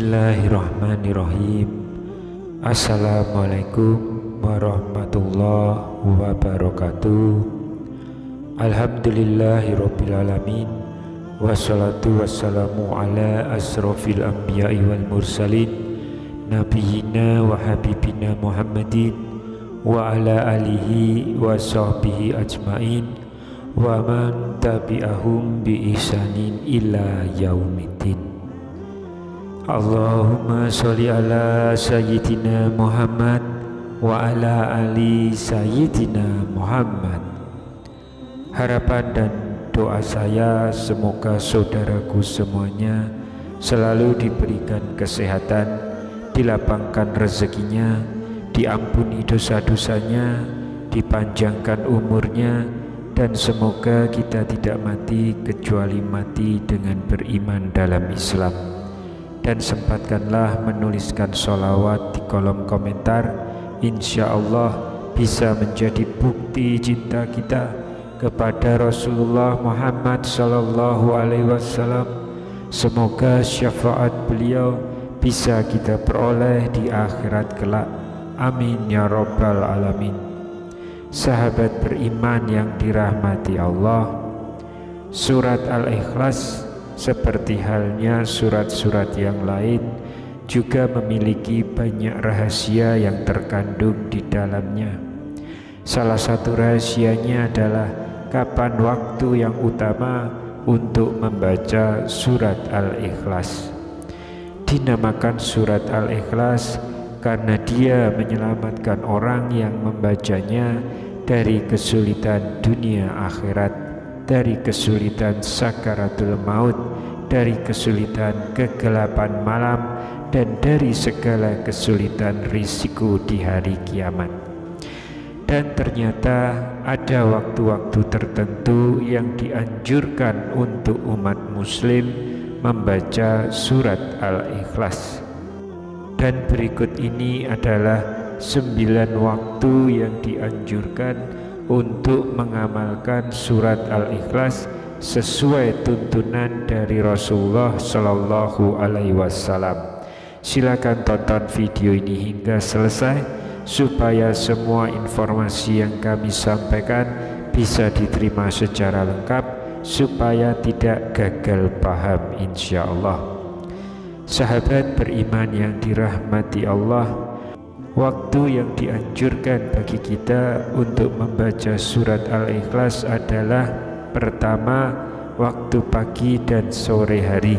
Bismillahirrahmanirrahim. Assalamualaikum warahmatullahi wabarakatuh. Alhamdulillahirabbil alamin. Wassalatu wassalamu ala asrofil anbiya'i wal mursalin nabiyyina wa habibina Muhammadin wa ala alihi wa sahbihi ajmain wa man tabi'ahum bi ihsanin ila yaumiddin. Allahumma sholli ala sayyidina Muhammad wa ala ali sayyidina Muhammad. Harapan dan doa saya semoga saudaraku semuanya selalu diberikan kesehatan, dilapangkan rezekinya, diampuni dosa-dosanya, dipanjangkan umurnya, dan semoga kita tidak mati kecuali mati dengan beriman dalam Islam. Dan sempatkanlah menuliskan sholawat di kolom komentar. Insya Allah bisa menjadi bukti cinta kita kepada Rasulullah Muhammad Sallallahu Alaihi Wasallam. Semoga syafaat beliau bisa kita peroleh di akhirat kelak. Amin ya Rabbal Alamin. Sahabat beriman yang dirahmati Allah, surat Al-Ikhlas seperti halnya surat-surat yang lain juga memiliki banyak rahasia yang terkandung di dalamnya. Salah satu rahasianya adalah kapan waktu yang utama untuk membaca surat Al-Ikhlas. Dinamakan surat Al-Ikhlas karena dia menyelamatkan orang yang membacanya dari kesulitan dunia akhirat, dari kesulitan sakaratul maut, dari kesulitan kegelapan malam, dan dari segala kesulitan risiko di hari kiamat. Dan ternyata ada waktu-waktu tertentu yang dianjurkan untuk umat muslim membaca surat Al-Ikhlas. Dan berikut ini adalah 9 waktu yang dianjurkan untuk mengamalkan surat Al-Ikhlas sesuai tuntunan dari Rasulullah Sallallahu Alaihi Wasallam. Silakan tonton video ini hingga selesai supaya semua informasi yang kami sampaikan bisa diterima secara lengkap, supaya tidak gagal paham insya Allah. Sahabat beriman yang dirahmati Allah, waktu yang dianjurkan bagi kita untuk membaca surat Al-Ikhlas adalah pertama, waktu pagi dan sore hari.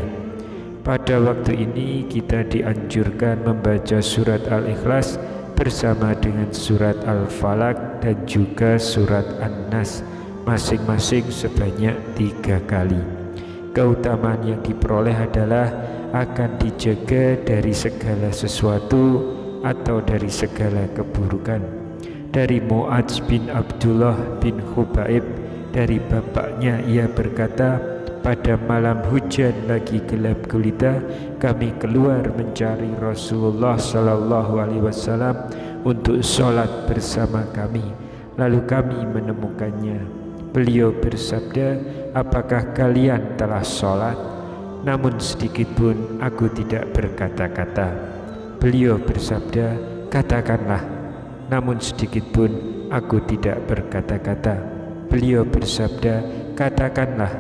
Pada waktu ini kita dianjurkan membaca surat Al-Ikhlas bersama dengan surat Al-Falaq dan juga surat An-Nas, masing-masing sebanyak 3 kali. Keutamaan yang diperoleh adalah akan dijaga dari segala sesuatu atau dari segala keburukan. Dari Mu'adz bin Abdullah bin Khubaib, dari bapaknya, ia berkata, pada malam hujan lagi gelap gulita, kami keluar mencari Rasulullah Sallallahu Alaihi Wasallam untuk sholat bersama kami. Lalu kami menemukannya. Beliau bersabda, apakah kalian telah sholat? Namun sedikit pun aku tidak berkata-kata. Beliau bersabda, katakanlah. Namun sedikit pun aku tidak berkata-kata. Beliau bersabda, katakanlah.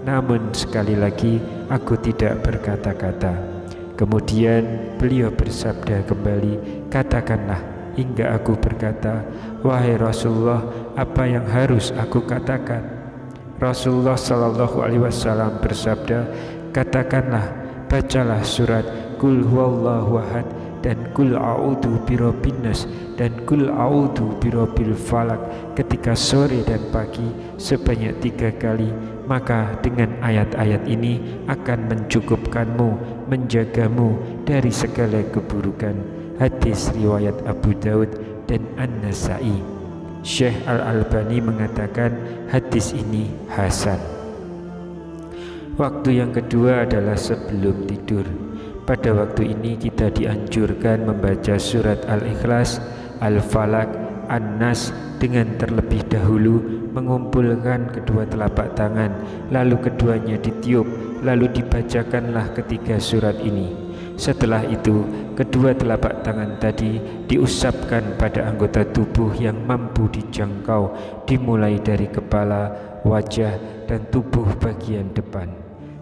Namun sekali lagi aku tidak berkata-kata. Kemudian beliau bersabda kembali, katakanlah, hingga aku berkata, wahai Rasulullah, apa yang harus aku katakan? Rasulullah Sallallahu Alaihi Wasallam bersabda, katakanlah, bacalah surat Qul huwallahu ahad dan Qul a'udzu birabbin nas dan Qul a'udzu birabbil falaq ketika sore dan pagi sebanyak 3 kali. Maka dengan ayat-ayat ini akan mencukupkanmu, menjagamu dari segala keburukan. Hadis riwayat Abu Daud dan An-Nasa'i. Syekh Al-Albani mengatakan hadis ini hasan. Waktu yang kedua adalah sebelum tidur. Pada waktu ini kita dianjurkan membaca surat Al-Ikhlas, Al-Falaq, An-Nas dengan terlebih dahulu mengumpulkan kedua telapak tangan, lalu keduanya ditiup, lalu dibacakanlah ketiga surat ini. Setelah itu, kedua telapak tangan tadi diusapkan pada anggota tubuh yang mampu dijangkau, dimulai dari kepala, wajah, dan tubuh bagian depan.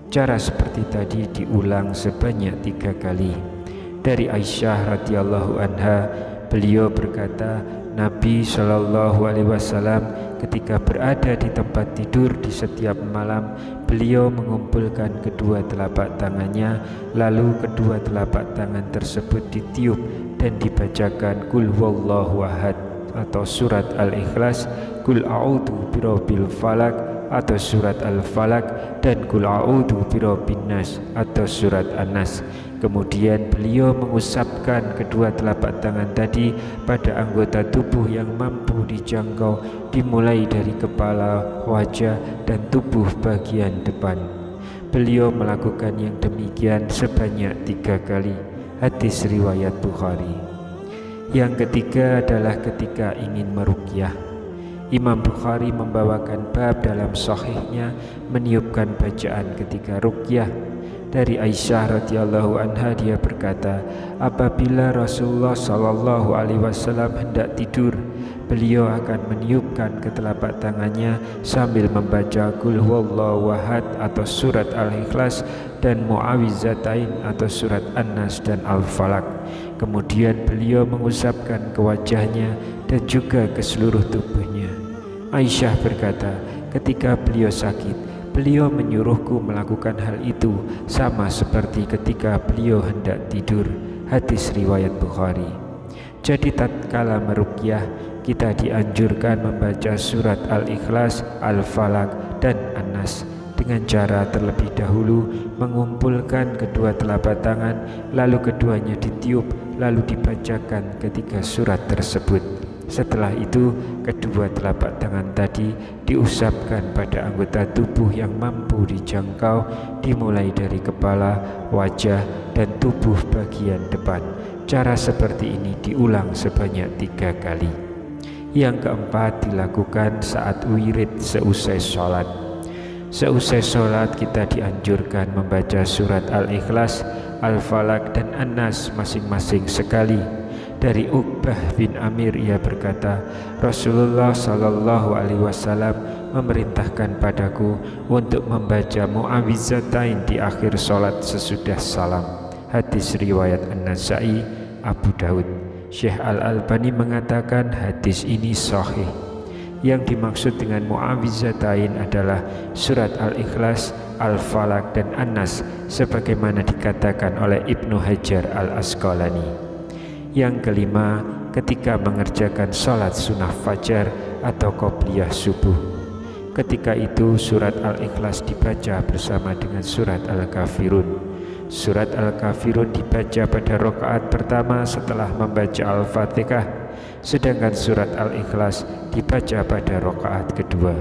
Cara seperti tadi diulang sebanyak 3 kali. Dari Aisyah radhiyallahu anha, beliau berkata, Nabi Shallallahu Alaihi Wasallam ketika berada di tempat tidur di setiap malam, beliau mengumpulkan kedua telapak tangannya, lalu kedua telapak tangan tersebut ditiup dan dibacakan Qul huwallahu ahad atau surat Al-Ikhlas, Qul a'udzu birabbil falaq atau surat Al-Falaq, dan Qul a'udzu birabbin nas atau surat An-Nas. Kemudian beliau mengusapkan kedua telapak tangan tadi pada anggota tubuh yang mampu dijangkau, dimulai dari kepala, wajah, dan tubuh bagian depan. Beliau melakukan yang demikian sebanyak 3 kali. Hadis riwayat Bukhari. Yang ketiga adalah ketika ingin meruqyah. Imam Bukhari membawakan bab dalam sahihnya meniupkan bacaan ketika ruqyah. Dari Aisyah radhiyallahu anha, dia berkata, apabila Rasulullah sallallahu alaihi wasallam hendak tidur, beliau akan meniupkan ke telapak tangannya sambil membaca Qul huwallahu ahad atau surat Al-Ikhlas dan Mu'awwizatain atau surat An-Nas dan Al-Falaq. Kemudian beliau mengusapkan ke wajahnya dan juga ke seluruh tubuhnya. Aisyah berkata, ketika beliau sakit, beliau menyuruhku melakukan hal itu sama seperti ketika beliau hendak tidur. Hadis riwayat Bukhari. Jadi tatkala meruqyah, kita dianjurkan membaca surat Al-Ikhlas, Al-Falaq, dan An-Nas dengan cara terlebih dahulu mengumpulkan kedua telapak tangan, lalu keduanya ditiup, lalu dibacakan ketika surat tersebut. Setelah itu, kedua telapak tangan tadi diusapkan pada anggota tubuh yang mampu dijangkau, dimulai dari kepala, wajah, dan tubuh bagian depan. Cara seperti ini diulang sebanyak 3 kali. Yang keempat dilakukan saat wirid seusai sholat. Seusai sholat kita dianjurkan membaca surat Al-Ikhlas, Al-Falaq, dan An-Nas masing-masing sekali. Dari Uqbah bin Amir, ia berkata, Rasulullah sallallahu alaihi wasallam memerintahkan padaku untuk membaca Mu'awwizatain di akhir salat sesudah salam. Hadis riwayat An-Nasa'i, Abu Daud. Syekh Al-Albani mengatakan hadis ini sahih. Yang dimaksud dengan Mu'awwizatain adalah surat Al-Ikhlas, Al-Falaq, dan An-Nas sebagaimana dikatakan oleh Ibnu Hajar Al-Asqalani. Yang kelima, ketika mengerjakan sholat sunnah fajar atau qobliyah subuh. Ketika itu surat Al-Ikhlas dibaca bersama dengan surat Al-Kafirun. Surat Al-Kafirun dibaca pada rakaat pertama setelah membaca Al-Fatihah, sedangkan surat Al-Ikhlas dibaca pada rakaat kedua.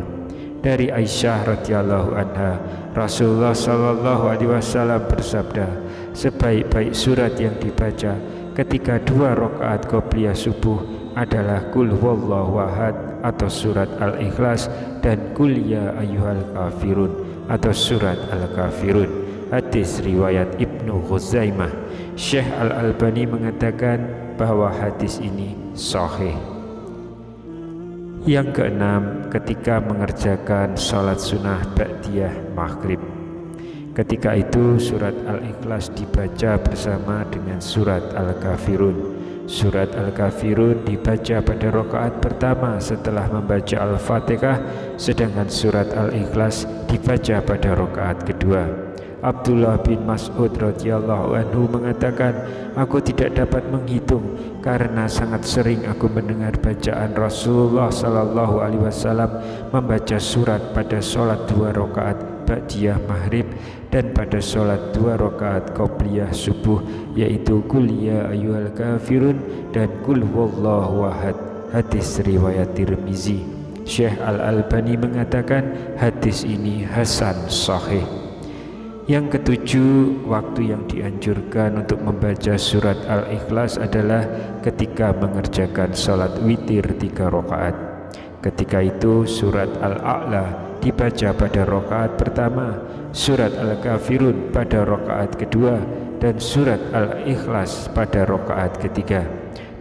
Dari Aisyah radhiyallahu anha, Rasulullah sallallahu alaihi wasallam bersabda, sebaik-baik surat yang dibaca ketika 2 rakaat qobliyah subuh adalah Qul huwallahu ahad atau surat Al-Ikhlas dan Qul ya ayyuhal kafirun atau surat Al-Kafirun. Hadis riwayat Ibnu Khuzaimah. Syekh Al-Albani mengatakan bahwa hadis ini sahih. Yang keenam, ketika mengerjakan salat sunnah ba'diyah maghrib. Ketika itu surat Al-Ikhlas dibaca bersama dengan surat Al-Kafirun. Surat Al-Kafirun dibaca pada rakaat pertama setelah membaca Al-Fatihah, sedangkan surat Al-Ikhlas dibaca pada rakaat kedua. Abdullah bin Mas'ud radhiyallahu anhu mengatakan, aku tidak dapat menghitung karena sangat sering aku mendengar bacaan Rasulullah sallallahu alaihi wasallam membaca surat pada sholat 2 rakaat ba'diyah maghrib dan pada sholat 2 rakaat qobliyah subuh, yaitu Qul ya ayyuhal kafirun dan Qul huwallahu ahad. Hadis riwayat Tirmizi. Syekh Al-Albani mengatakan hadis ini hasan sahih. Yang ketujuh, waktu yang dianjurkan untuk membaca surat Al-Ikhlas adalah ketika mengerjakan sholat witir 3 rakaat. Ketika itu surat Al-A'la dibaca pada rakaat pertama, surat Al-Kafirun pada rakaat kedua, dan surat Al-Ikhlas pada rakaat ketiga.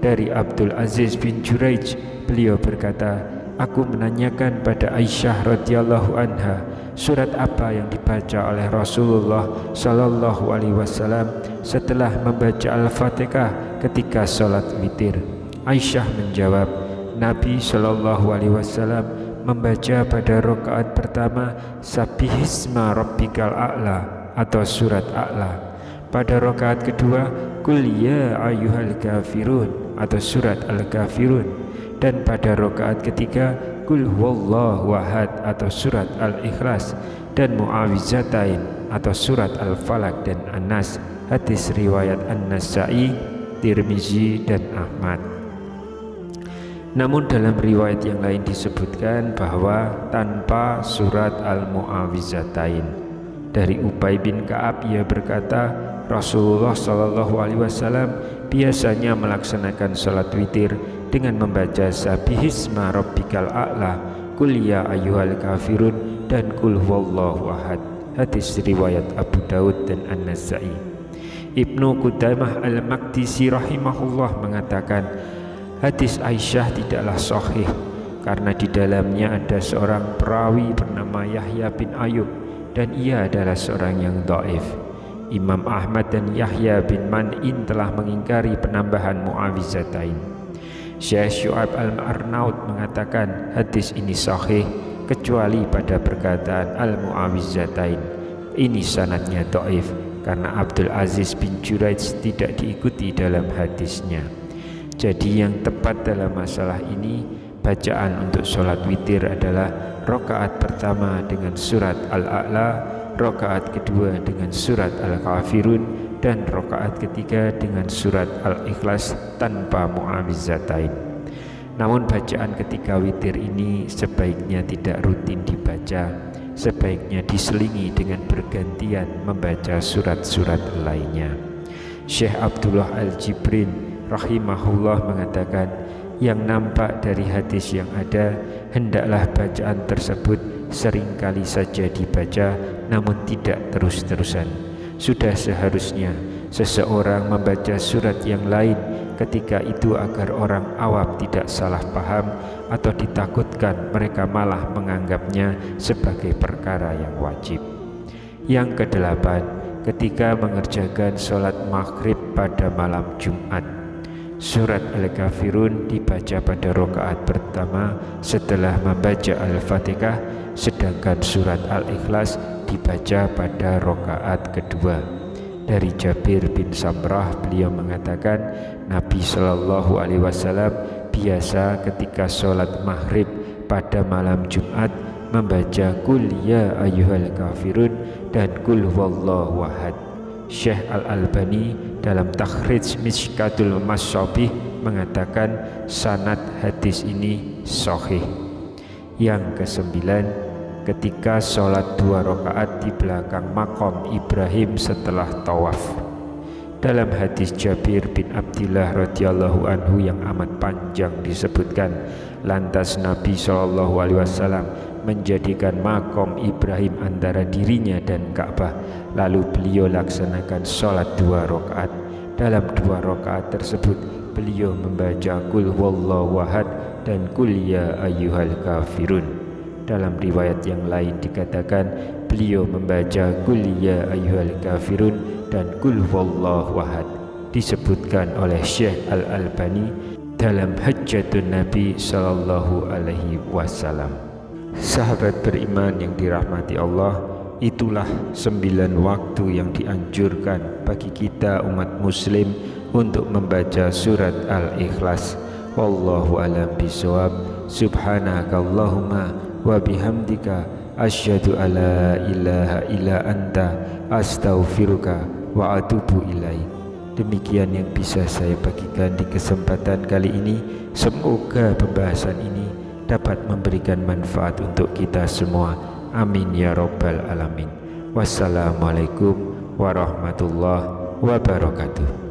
Dari Abdul Aziz bin Juraij, beliau berkata, aku menanyakan pada Aisyah radhiyallahu anha, surat apa yang dibaca oleh Rasulullah sallallahu alaihi wasallam setelah membaca Al-Fatihah ketika salat witir. Aisyah menjawab, Nabi sallallahu alaihi wasallam membaca pada rakaat pertama Sabbihisma rabbikal a'la atau surat A'la. Pada rakaat kedua Qul ya ayyuhal kafirun atau surat Al-Kafirun, dan pada rakaat ketiga Qul huwallahu ahad atau surat Al-Ikhlas, dan Mu'awizatain atau surat Al-Falaq dan An-Nas. Hadis riwayat An-Nasa'i, Tirmizi dan Ahmad. Namun dalam riwayat yang lain disebutkan bahwa tanpa surat Al-Mu'awizatain. Dari Ubay bin Ka'ab, ia berkata, Rasulullah Shallallahu Alaihi Wasallam biasanya melaksanakan salat witir dengan membaca Sabbihisma rabbikal a'la, Qul ya ayyuhal kafirun, dan Qul huwallahu ahad. Hadis riwayat Abu Daud dan An-Nasa'i. Ibnu Qudamah Al-Maqdisi rahimahullah mengatakan, hadis Aisyah tidaklah sahih karena di dalamnya ada seorang perawi bernama Yahya bin Ayub, dan ia adalah seorang yang dhaif. Imam Ahmad dan Yahya bin Man'in telah mengingkari penambahan Mu'awizatain. Syekh Syu'aib Al-Arnaud mengatakan hadis ini sahih kecuali pada perkataan Al-Mu'awizatain. Ini sanadnya dhaif karena Abdul Aziz bin Juraij tidak diikuti dalam hadisnya. Jadi yang tepat dalam masalah ini, bacaan untuk sholat witir adalah rakaat pertama dengan surat Al-A'la, rakaat kedua dengan surat Al-Kafirun, dan rakaat ketiga dengan surat Al-Ikhlas tanpa Mu'awizatain. Namun bacaan ketika witir ini sebaiknya tidak rutin dibaca, sebaiknya diselingi dengan bergantian membaca surat-surat lainnya. Syekh Abdullah Al-Jibrin rahimahullah mengatakan, yang nampak dari hadis yang ada, hendaklah bacaan tersebut seringkali saja dibaca, namun tidak terus-terusan. Sudah seharusnya seseorang membaca surat yang lain ketika itu agar orang awam tidak salah paham atau ditakutkan mereka malah menganggapnya sebagai perkara yang wajib. Yang kedelapan, ketika mengerjakan sholat maghrib pada malam Jumat, surat Al-Kafirun dibaca pada rakaat pertama setelah membaca Al-Fatihah, sedangkan surat Al-Ikhlas dibaca pada rakaat kedua. Dari Jabir bin Samrah, beliau mengatakan Nabi Shallallahu Alaihi Wasallam biasa ketika sholat maghrib pada malam Jumat membaca Qul ya ayyuhal kafirun dan Qul huwallahu ahad. Syekh Al-Albani dalam takhrij Mishkatul Mashabih mengatakan sanad hadis ini sahih. Yang kesembilan, ketika sholat 2 rakaat di belakang makom Ibrahim setelah tawaf. Dalam hadis Jabir bin Abdillah radhiyallahu anhu yang amat panjang disebutkan, lantas Nabi SAW menjadikan makom Ibrahim antara dirinya dan Ka'bah, lalu beliau laksanakan sholat 2 rakaat. Dalam 2 rakaat tersebut beliau membaca Qul huwallahu ahad dan Qul ya ayyuhal kafirun. Dalam riwayat yang lain dikatakan beliau membaca Qul ya ayyuhal kafirun dan Qul huwallahu ahad. Disebutkan oleh Syekh Al-Albani dalam Hajjatun Nabi sallallahu alaihi wasallam. Sahabat beriman yang dirahmati Allah, itulah 9 waktu yang dianjurkan bagi kita umat muslim untuk membaca surat Al-Ikhlas. Wallahu a'lam bishawab. Subhanakallahumma wa bihamdika asyhadu alla ilaha illa anta astaghfiruka wa atubu ilaik. Demikian yang bisa saya bagikan di kesempatan kali ini. Semoga pembahasan ini dapat memberikan manfaat untuk kita semua. Amin ya rabbal alamin. Wassalamualaikum warahmatullahi wabarakatuh.